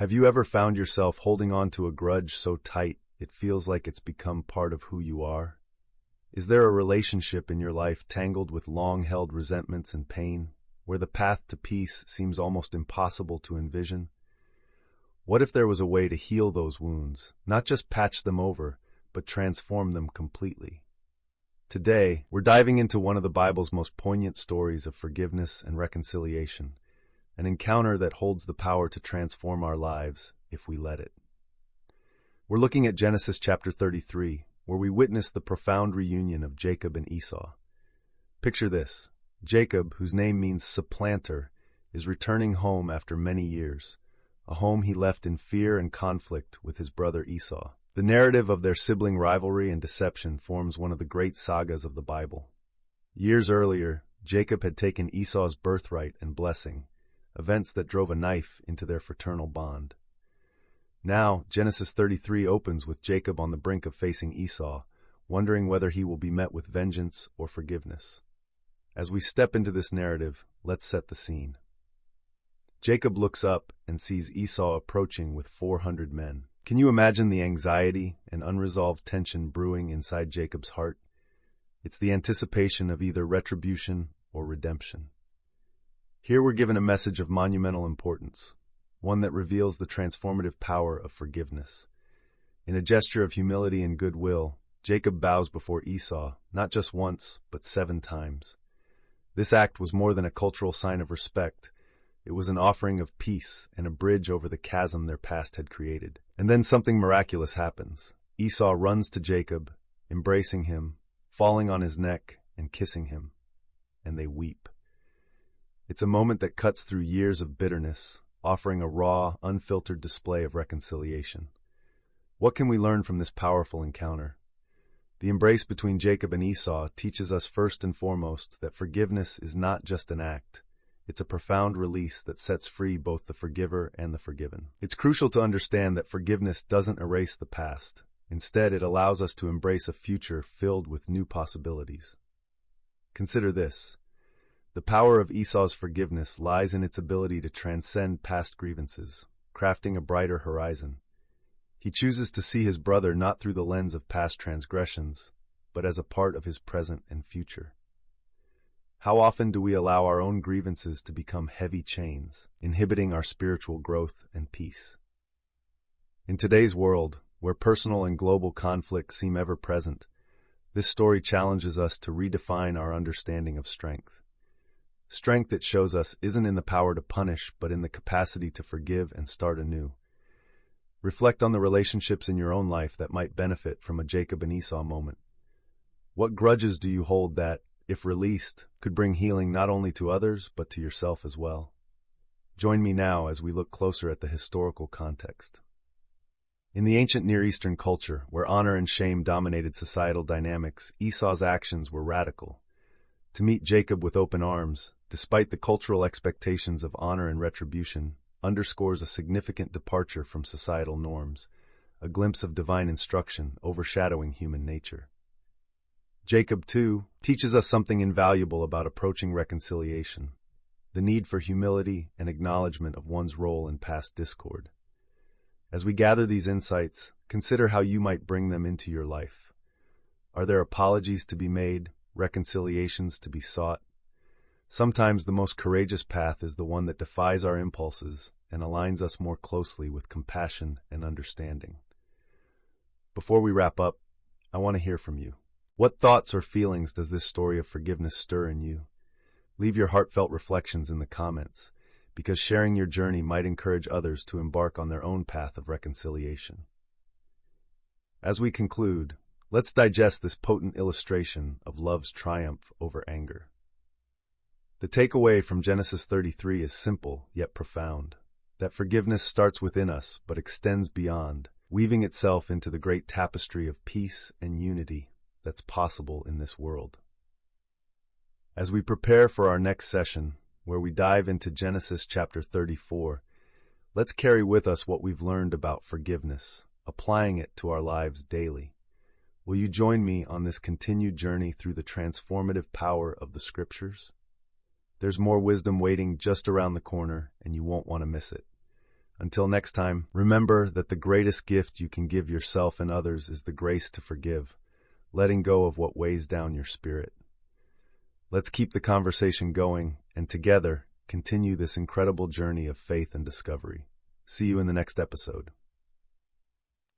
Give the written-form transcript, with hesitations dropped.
Have you ever found yourself holding on to a grudge so tight it feels like it's become part of who you are? Is there a relationship in your life tangled with long-held resentments and pain, where the path to peace seems almost impossible to envision? What if there was a way to heal those wounds, not just patch them over, but transform them completely? Today, we're diving into one of the Bible's most poignant stories of forgiveness and reconciliation, an encounter that holds the power to transform our lives if we let it. We're looking at Genesis chapter 33, where we witness the profound reunion of Jacob and Esau. Picture this: Jacob, whose name means supplanter, is returning home after many years, a home he left in fear and conflict with his brother Esau. The narrative of their sibling rivalry and deception forms one of the great sagas of the Bible. Years earlier, Jacob had taken Esau's birthright and blessing, events that drove a knife into their fraternal bond. Now, Genesis 33 opens with Jacob on the brink of facing Esau, wondering whether he will be met with vengeance or forgiveness. As we step into this narrative, let's set the scene. Jacob looks up and sees Esau approaching with 400 men. Can you imagine the anxiety and unresolved tension brewing inside Jacob's heart? It's the anticipation of either retribution or redemption. Here we're given a message of monumental importance, one that reveals the transformative power of forgiveness. In a gesture of humility and goodwill, Jacob bows before Esau, not just once, but 7 times. This act was more than a cultural sign of respect. It was an offering of peace and a bridge over the chasm their past had created. And then something miraculous happens. Esau runs to Jacob, embracing him, falling on his neck and kissing him, and they weep. It's a moment that cuts through years of bitterness, offering a raw, unfiltered display of reconciliation. What can we learn from this powerful encounter? The embrace between Jacob and Esau teaches us first and foremost that forgiveness is not just an act. It's a profound release that sets free both the forgiver and the forgiven. It's crucial to understand that forgiveness doesn't erase the past. Instead, it allows us to embrace a future filled with new possibilities. Consider this: the power of Esau's forgiveness lies in its ability to transcend past grievances, crafting a brighter horizon. He chooses to see his brother not through the lens of past transgressions, but as a part of his present and future. How often do we allow our own grievances to become heavy chains, inhibiting our spiritual growth and peace? In today's world, where personal and global conflicts seem ever present, this story challenges us to redefine our understanding of strength. Strength, it shows us, isn't in the power to punish, but in the capacity to forgive and start anew. Reflect on the relationships in your own life that might benefit from a Jacob and Esau moment. What grudges do you hold that, if released, could bring healing not only to others, but to yourself as well? Join me now as we look closer at the historical context. In the ancient Near Eastern culture, where honor and shame dominated societal dynamics, Esau's actions were radical. To meet Jacob with open arms, despite the cultural expectations of honor and retribution, underscores a significant departure from societal norms, a glimpse of divine instruction overshadowing human nature. Jacob, too, teaches us something invaluable about approaching reconciliation: the need for humility and acknowledgement of one's role in past discord. As we gather these insights, consider how you might bring them into your life. Are there apologies to be made, reconciliations to be sought? Sometimes the most courageous path is the one that defies our impulses and aligns us more closely with compassion and understanding. Before we wrap up, I want to hear from you. What thoughts or feelings does this story of forgiveness stir in you? Leave your heartfelt reflections in the comments, because sharing your journey might encourage others to embark on their own path of reconciliation. As we conclude, let's digest this potent illustration of love's triumph over anger. The takeaway from Genesis 33 is simple yet profound: that forgiveness starts within us but extends beyond, weaving itself into the great tapestry of peace and unity that's possible in this world. As we prepare for our next session, where we dive into Genesis chapter 34, let's carry with us what we've learned about forgiveness, applying it to our lives daily. Will you join me on this continued journey through the transformative power of the Scriptures? There's more wisdom waiting just around the corner, and you won't want to miss it. Until next time, remember that the greatest gift you can give yourself and others is the grace to forgive, letting go of what weighs down your spirit. Let's keep the conversation going, and together, continue this incredible journey of faith and discovery. See you in the next episode.